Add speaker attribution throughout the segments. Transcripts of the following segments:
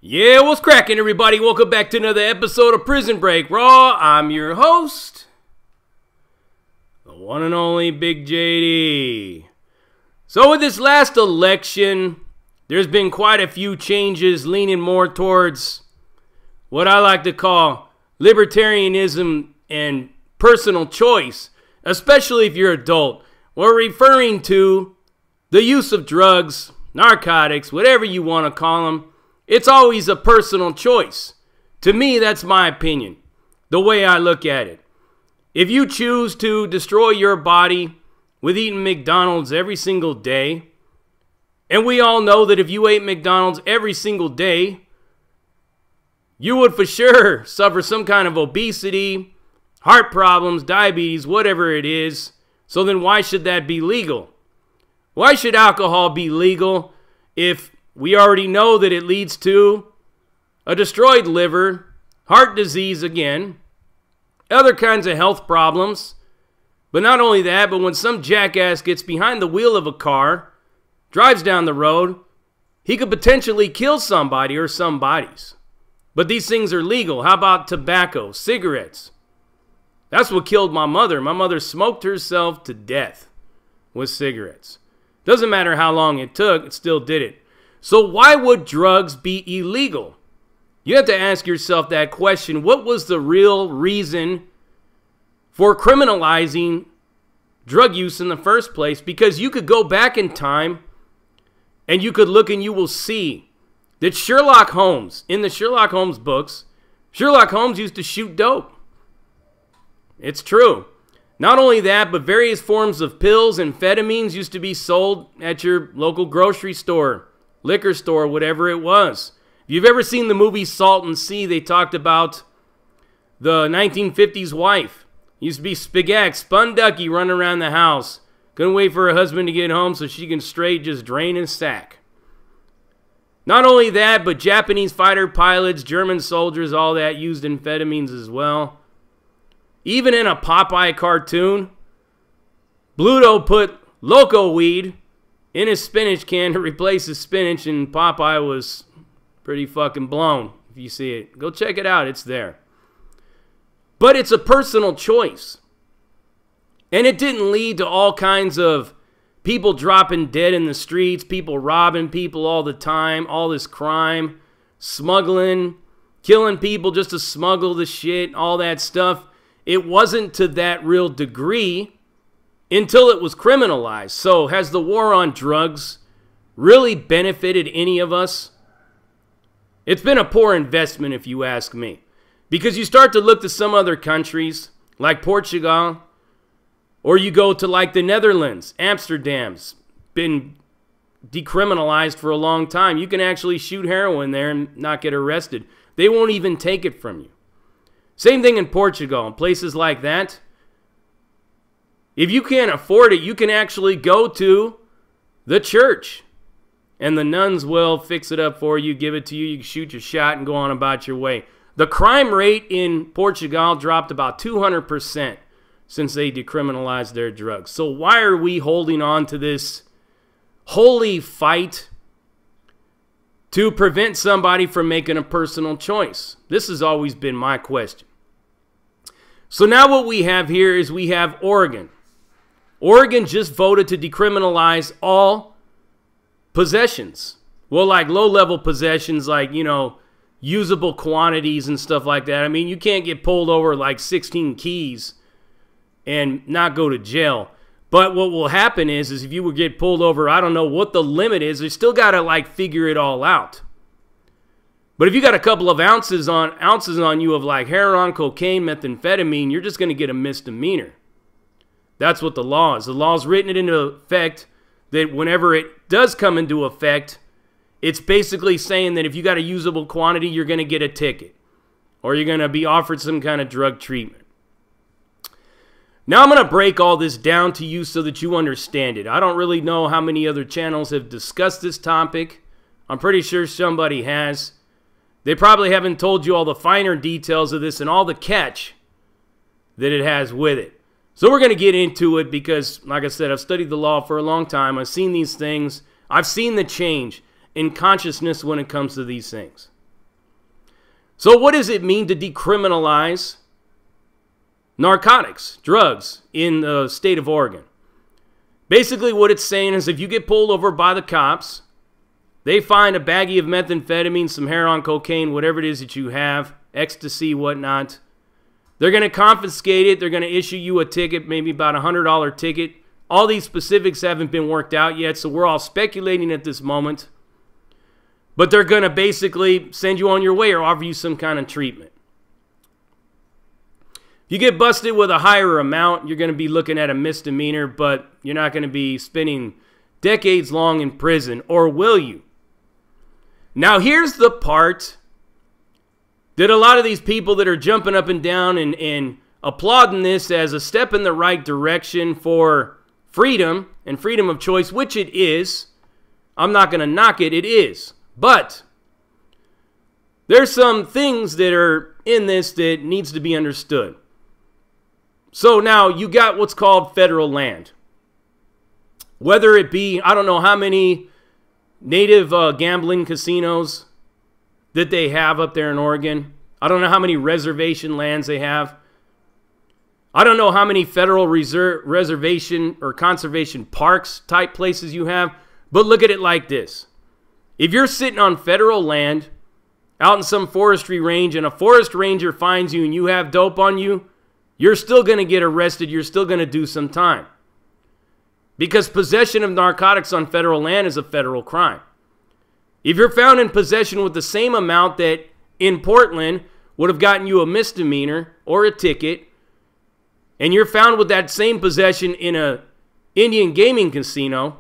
Speaker 1: Yeah, what's cracking, everybody? Welcome back to another episode of Prison Break Raw. I'm your host, the one and only Big JD. So with this last election, there's been quite a few changes leaning more towards what I like to call libertarianism and personal choice, especially if you're adult. We're referring to the use of drugs, narcotics, whatever you want to call them. It's always a personal choice. To me, that's my opinion, the way I look at it. If you choose to destroy your body with eating McDonald's every single day, and we all know that if you ate McDonald's every single day, you would for sure suffer some kind of obesity, heart problems, diabetes, whatever it is. So then why should that be legal? Why should alcohol be legal if we already know that it leads to a destroyed liver, heart disease again, other kinds of health problems? But not only that, but when some jackass gets behind the wheel of a car, drives down the road, he could potentially kill somebody or some bodies. But these things are legal. How about tobacco, cigarettes? That's what killed my mother. My mother smoked herself to death with cigarettes. Doesn't matter how long it took, it still did it. So why would drugs be illegal? You have to ask yourself that question. What was the real reason for criminalizing drug use in the first place? Because you could go back in time and you could look and you will see that Sherlock Holmes, in the Sherlock Holmes books, Sherlock Holmes used to shoot dope. It's true. Not only that, but various forms of pills, amphetamines used to be sold at your local grocery store, liquor store, whatever it was. If you've ever seen the movie Salt and Sea, they talked about the 1950s wife. Used to be spaghetti, spun ducky running around the house. Couldn't wait for her husband to get home so she can straight just drain his sack. Not only that, but Japanese fighter pilots, German soldiers, all that used amphetamines as well. Even in a Popeye cartoon, Bluto put loco weed in his spinach can to replace his spinach, and Popeye was pretty fucking blown. If you see it, go check it out. It's there. But it's a personal choice. And it didn't lead to all kinds of people dropping dead in the streets, people robbing people all the time, all this crime, smuggling, killing people just to smuggle the shit, all that stuff. It wasn't to that real degree until it was criminalized. So has the war on drugs really benefited any of us? It's been a poor investment, if you ask me. Because you start to look to some other countries, like Portugal, or you go to like the Netherlands, Amsterdam's been decriminalized for a long time. You can actually shoot heroin there and not get arrested. They won't even take it from you. Same thing in Portugal and places like that. If you can't afford it, you can actually go to the church and the nuns will fix it up for you, give it to you, you can shoot your shot and go on about your way. The crime rate in Portugal dropped about 200% since they decriminalized their drugs. So why are we holding on to this holy fight to prevent somebody from making a personal choice? This has always been my question. So now what we have here is we have Oregon. Oregon just voted to decriminalize all possessions. Well, like low-level possessions, like, you know, usable quantities and stuff like that. I mean, you can't get pulled over like 16 keys and not go to jail. But what will happen is if you would get pulled over, I don't know what the limit is. They still got to like figure it all out. But if you got a couple of ounces on you of like heroin, cocaine, methamphetamine, you're just going to get a misdemeanor. That's what the law is. The law's written it into effect that whenever it does come into effect, it's basically saying that if you got a usable quantity, you're going to get a ticket. Or you're going to be offered some kind of drug treatment. Now I'm going to break all this down to you so that you understand it. I don't really know how many other channels have discussed this topic. I'm pretty sure somebody has. They probably haven't told you all the finer details of this and all the catch that it has with it. So we're going to get into it because, like I said, I've studied the law for a long time. I've seen these things. I've seen the change in consciousness when it comes to these things. So what does it mean to decriminalize narcotics, drugs in the state of Oregon? Basically what it's saying is if you get pulled over by the cops, they find a baggie of methamphetamine, some heroin, cocaine, whatever it is that you have, ecstasy, whatnot, they're going to confiscate it. They're going to issue you a ticket, maybe about a $100 ticket. All these specifics haven't been worked out yet, so we're all speculating at this moment. But they're going to basically send you on your way or offer you some kind of treatment. If you get busted with a higher amount, you're going to be looking at a misdemeanor, but you're not going to be spending decades long in prison, or will you? Now, here's the part that a lot of these people that are jumping up and down and applauding this as a step in the right direction for freedom and freedom of choice, which it is. I'm not going to knock it. It is. But there's some things that are in this that needs to be understood. So now you got what's called federal land. Whether it be, I don't know how many native gambling casinos that they have up there in Oregon. I don't know how many reservation lands they have. I don't know how many federal reservation or conservation parks type places you have. But look at it like this. If you're sitting on federal land out in some forestry range and a forest ranger finds you and you have dope on you, you're still going to get arrested. You're still going to do some time. Because possession of narcotics on federal land is a federal crime. If you're found in possession with the same amount that in Portland would have gotten you a misdemeanor or a ticket, and you're found with that same possession in a Indian gaming casino,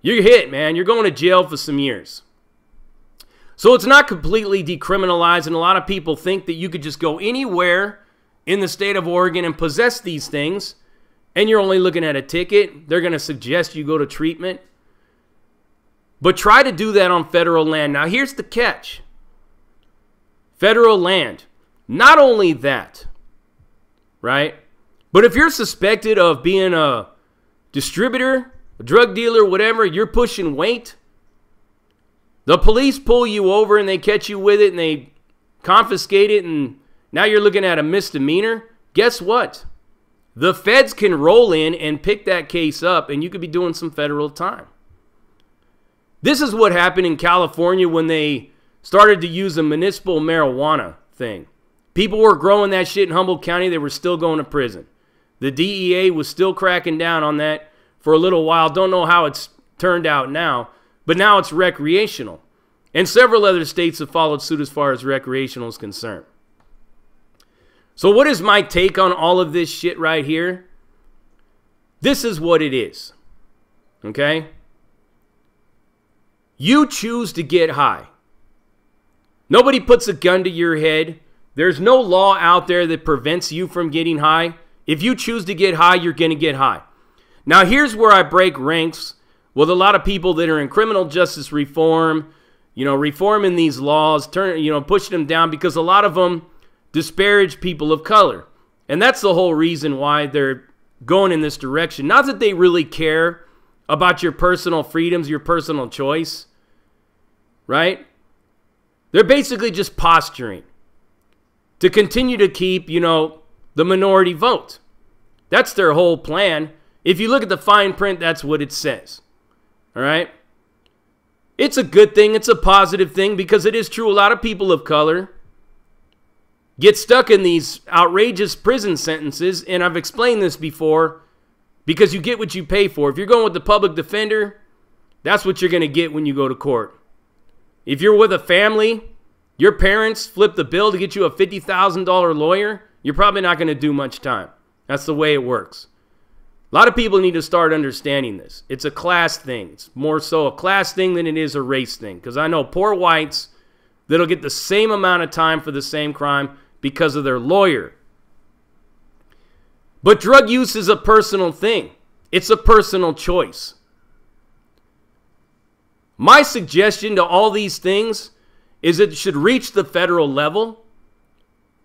Speaker 1: you're hit, man. You're going to jail for some years. So it's not completely decriminalized, and a lot of people think that you could just go anywhere in the state of Oregon and possess these things, and you're only looking at a ticket. They're going to suggest you go to treatment. But try to do that on federal land. Now, here's the catch. Federal land. Not only that, right? But if you're suspected of being a distributor, a drug dealer, whatever, you're pushing weight, the police pull you over and they catch you with it and they confiscate it, and now you're looking at a misdemeanor. Guess what? The feds can roll in and pick that case up, and you could be doing some federal time. This is what happened in California when they started to use a municipal marijuana thing. People were growing that shit in Humboldt County. They were still going to prison. The DEA was still cracking down on that for a little while. Don't know how it's turned out now, but now it's recreational. And several other states have followed suit as far as recreational is concerned. So what is my take on all of this shit right here? This is what it is. Okay? You choose to get high. Nobody puts a gun to your head. There's no law out there that prevents you from getting high. If you choose to get high, you're going to get high. Now, here's where I break ranks with a lot of people that are in criminal justice reform, reforming these laws, pushing them down, because a lot of them disparage people of color. And that's the whole reason why they're going in this direction. Not that they really care about your personal freedoms, your personal choice, right? They're basically just posturing to continue to keep, the minority vote. That's their whole plan. If you look at the fine print, that's what it says. All right? It's a good thing. It's a positive thing, because it is true. A lot of people of color get stuck in these outrageous prison sentences, and I've explained this before, because you get what you pay for. If you're going with the public defender, that's what you're going to get when you go to court. If you're with a family, your parents flip the bill to get you a $50,000 lawyer, you're probably not going to do much time. That's the way it works. A lot of people need to start understanding this. It's a class thing. It's more so a class thing than it is a race thing. Because I know poor whites that'll get the same amount of time for the same crime because of their lawyer. But drug use is a personal thing. It's a personal choice. My suggestion to all these things is it should reach the federal level.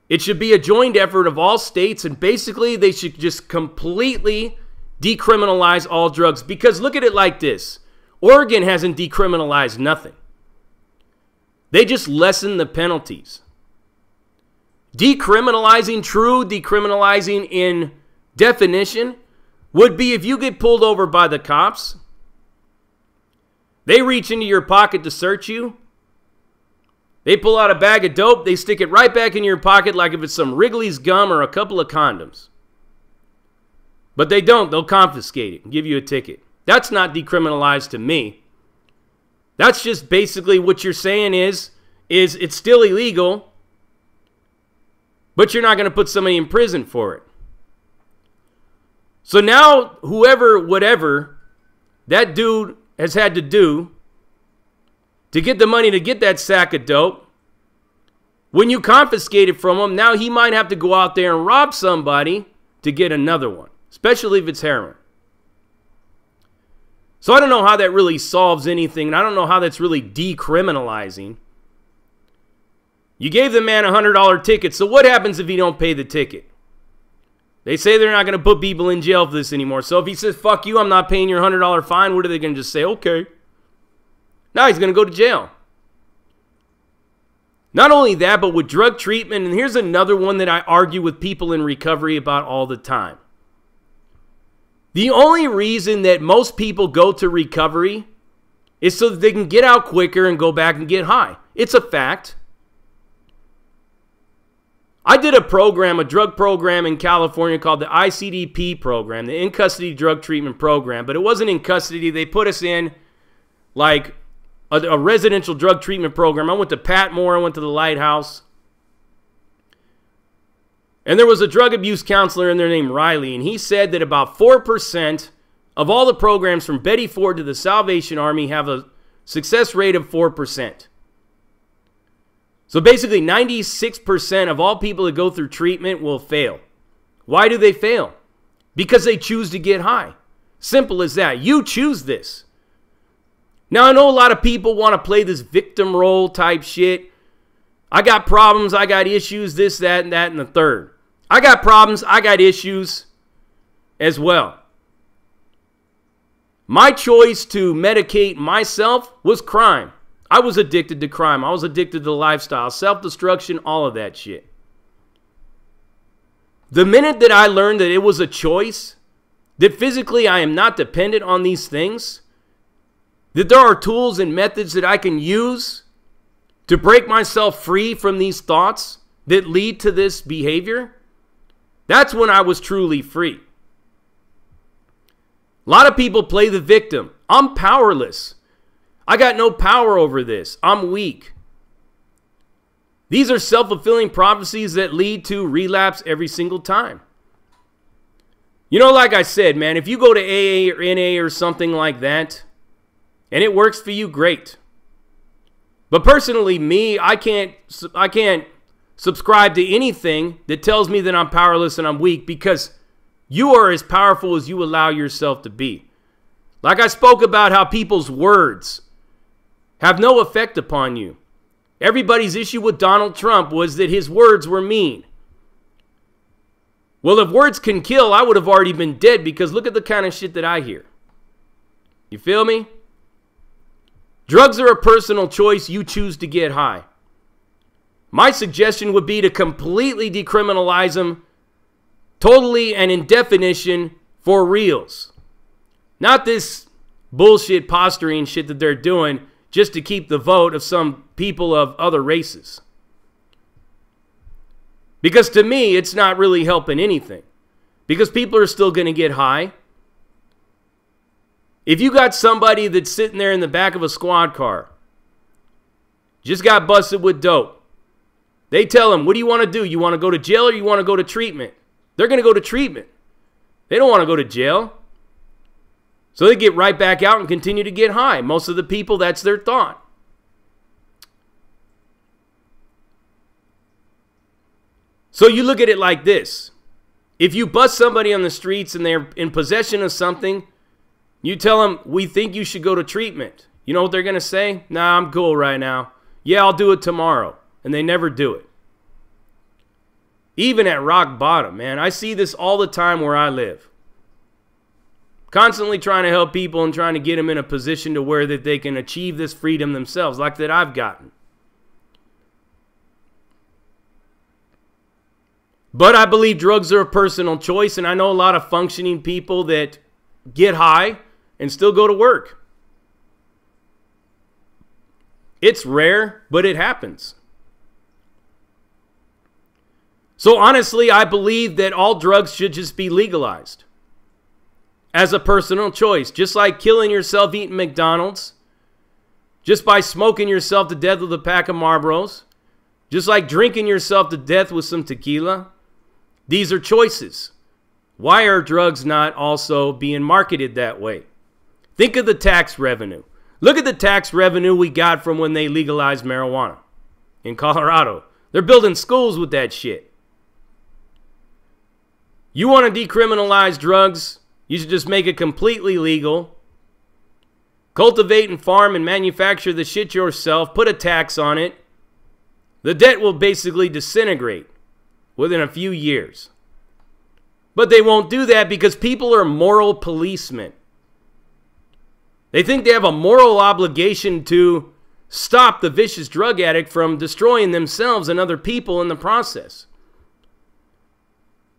Speaker 1: It should be a joint effort of all states, and basically they should just completely decriminalize all drugs. Because look at it like this. Oregon hasn't decriminalized nothing. They just lessen the penalties. Decriminalizing, true decriminalizing in definition, would be if you get pulled over by the cops, they reach into your pocket to search you, they pull out a bag of dope, they stick it right back in your pocket like if it's some Wrigley's gum or a couple of condoms. But they don't. They'll confiscate it and give you a ticket. That's not decriminalized to me. That's just basically what you're saying is it's still illegal, but you're not going to put somebody in prison for it. So now, whoever, whatever, that dude has had to do to get the money to get that sack of dope, when you confiscate it from him, now he might have to go out there and rob somebody to get another one, especially if it's heroin. So I don't know how that really solves anything, and I don't know how that's really decriminalizing. You gave the man a $100 ticket, so what happens if he don't pay the ticket? They say they're not going to put people in jail for this anymore. So if he says, fuck you, I'm not paying your $100 fine, what are they going to just say? Okay. Now he's going to go to jail. Not only that, but with drug treatment, and here's another one that I argue with people in recovery about all the time. The only reason that most people go to recovery is so that they can get out quicker and go back and get high. It's a fact. I did a program, a drug program in California called the ICDP program, the in-custody drug treatment program, but it wasn't in custody. They put us in like a residential drug treatment program. I went to Patmore, I went to the Lighthouse. And there was a drug abuse counselor in there named Riley, and he said that about 4% of all the programs from Betty Ford to the Salvation Army have a success rate of 4%. So basically 96% of all people that go through treatment will fail. Why do they fail? Because they choose to get high. Simple as that. You choose this. Now I know a lot of people want to play this victim role type shit. I got problems, I got issues, this, that, and the third. I got problems, I got issues as well. My choice to medicate myself was crime. I was addicted to crime. I was addicted to lifestyle, self-destruction, all of that shit. The minute that I learned that it was a choice, that physically I am not dependent on these things, that there are tools and methods that I can use to break myself free from these thoughts that lead to this behavior, that's when I was truly free. A lot of people play the victim. I'm powerless. I got no power over this. I'm weak. These are self-fulfilling prophecies that lead to relapse every single time. You know, like I said, man, if you go to AA or NA or something like that, and it works for you, great. But personally, me, I can't subscribe to anything that tells me that I'm powerless and I'm weak, because you are as powerful as you allow yourself to be. Like I spoke about how people's words have no effect upon you. Everybody's issue with Donald Trump was that his words were mean. Well, if words can kill, I would have already been dead, because look at the kind of shit that I hear. You feel me? Drugs are a personal choice. You choose to get high. My suggestion would be to completely decriminalize them, totally and in definition, for reals. Not this bullshit posturing shit that they're doing just to keep the vote of some people of other races. Because to me, it's not really helping anything. Because people are still going to get high. If you got somebody that's sitting there in the back of a squad car, just got busted with dope, they tell them, what do you want to do? You want to go to jail or you want to go to treatment? They're going to go to treatment. They don't want to go to jail. So they get right back out and continue to get high. Most of the people, that's their thought. So you look at it like this. If you bust somebody on the streets and they're in possession of something, you tell them, we think you should go to treatment. You know what they're going to say? Nah, I'm cool right now. Yeah, I'll do it tomorrow. And they never do it. Even at rock bottom, man. I see this all the time where I live. Constantly trying to help people and trying to get them in a position to where that they can achieve this freedom themselves, like that I've gotten. But I believe drugs are a personal choice, and I know a lot of functioning people that get high and still go to work. It's rare, but it happens. So honestly, I believe that all drugs should just be legalized as a personal choice. Just like killing yourself eating McDonald's, just by smoking yourself to death with a pack of Marlboros, just like drinking yourself to death with some tequila. These are choices. Why are drugs not also being marketed that way? Think of the tax revenue. Look at the tax revenue we got from when they legalized marijuana in Colorado. They're building schools with that shit. You want to decriminalize drugs? You should just make it completely legal. Cultivate and farm and manufacture the shit yourself. Put a tax on it. The debt will basically disintegrate within a few years. But they won't do that because people are moral policemen. They think they have a moral obligation to stop the vicious drug addict from destroying themselves and other people in the process.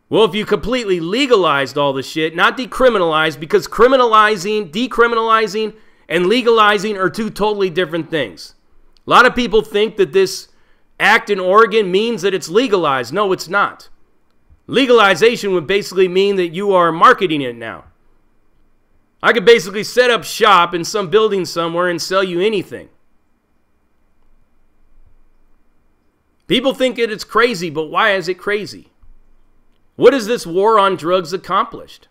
Speaker 1: Well, if you completely legalized all the shit, not decriminalized, because decriminalizing, and legalizing are two totally different things. A lot of people think that this act in Oregon means that it's legalized. No, it's not. Legalization would basically mean that you are marketing it now. I could basically set up shop in some building somewhere and sell you anything. People think that it's crazy, but why is it crazy? What has this war on drugs accomplished?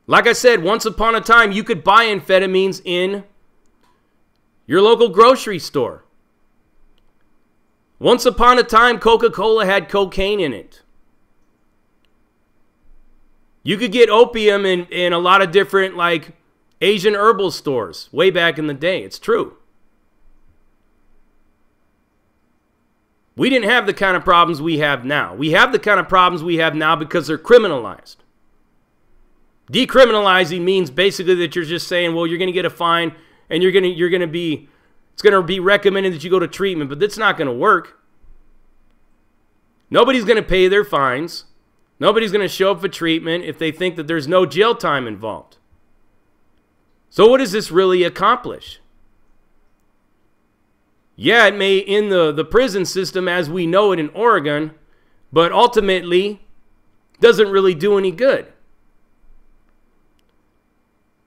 Speaker 1: Like I said, once upon a time, you could buy amphetamines in your local grocery store. Once upon a time, Coca-Cola had cocaine in it. You could get opium in a lot of different, like, Asian herbal stores way back in the day. It's true. We didn't have the kind of problems we have now. We have the kind of problems we have now because they're criminalized. Decriminalizing means basically that you're just saying, well, you're going to get a fine and it's going to be recommended that you go to treatment, but that's not going to work. Nobody's going to pay their fines. Nobody's going to show up for treatment if they think that there's no jail time involved. So what does this really accomplish? Yeah, it may end the prison system as we know it in Oregon, but ultimately doesn't really do any good.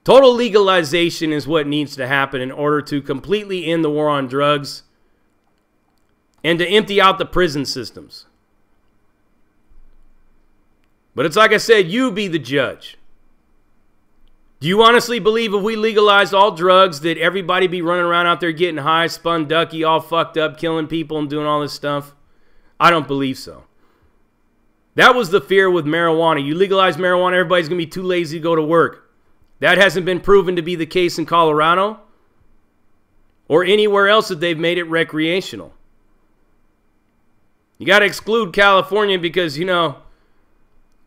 Speaker 1: Total legalization is what needs to happen in order to completely end the war on drugs and to empty out the prison systems. But it's like I said, you be the judge. Do you honestly believe if we legalized all drugs that everybody be running around out there getting high, spun ducky, all fucked up, killing people and doing all this stuff? I don't believe so. That was the fear with marijuana. You legalize marijuana, everybody's going to be too lazy to go to work. That hasn't been proven to be the case in Colorado or anywhere else that they've made it recreational. You got to exclude California because, you know,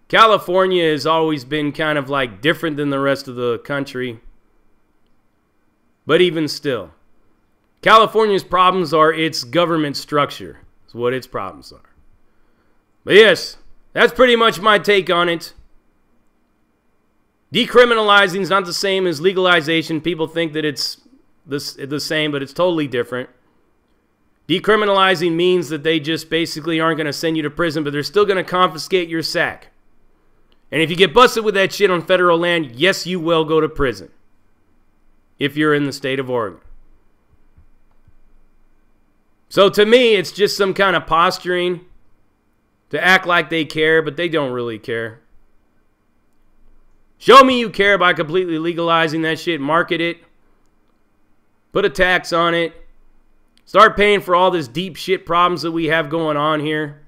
Speaker 1: California has always been kind of like different than the rest of the country. But even still, California's problems are its government structure. That's what its problems are. But yes, that's pretty much my take on it. Decriminalizing is not the same as legalization. People think that it's the same, but it's totally different. Decriminalizing means that they just basically aren't going to send you to prison, but they're still going to confiscate your sack. And if you get busted with that shit on federal land, yes, you will go to prison. If you're in the state of Oregon. So to me, it's just some kind of posturing to act like they care, but they don't really care. Show me you care by completely legalizing that shit, market it, put a tax on it, start paying for all this deep shit problems that we have going on here.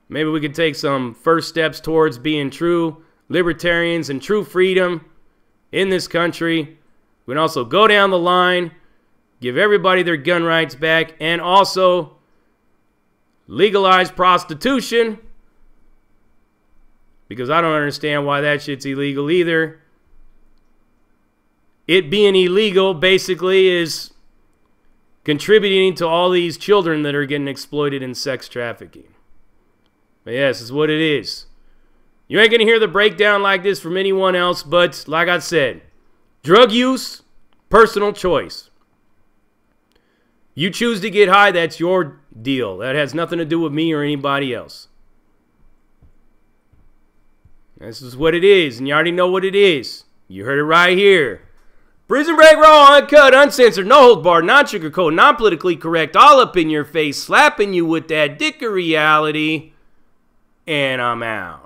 Speaker 1: Maybe we could take some first steps towards being true libertarians and true freedom in this country. We can also go down the line, give everybody their gun rights back, and also legalize prostitution. Because I don't understand why that shit's illegal either. It being illegal basically is contributing to all these children that are getting exploited in sex trafficking. But yes, it's what it is. You ain't going to hear the breakdown like this from anyone else, but like I said, drug use, personal choice. You choose to get high, that's your deal. That has nothing to do with me or anybody else. This is what it is, and you already know what it is. You heard it right here. Prison Break Raw, uncut, uncensored, no hold barred, non-sugarcoat, non-politically correct, all up in your face, slapping you with that dick of reality. And I'm out.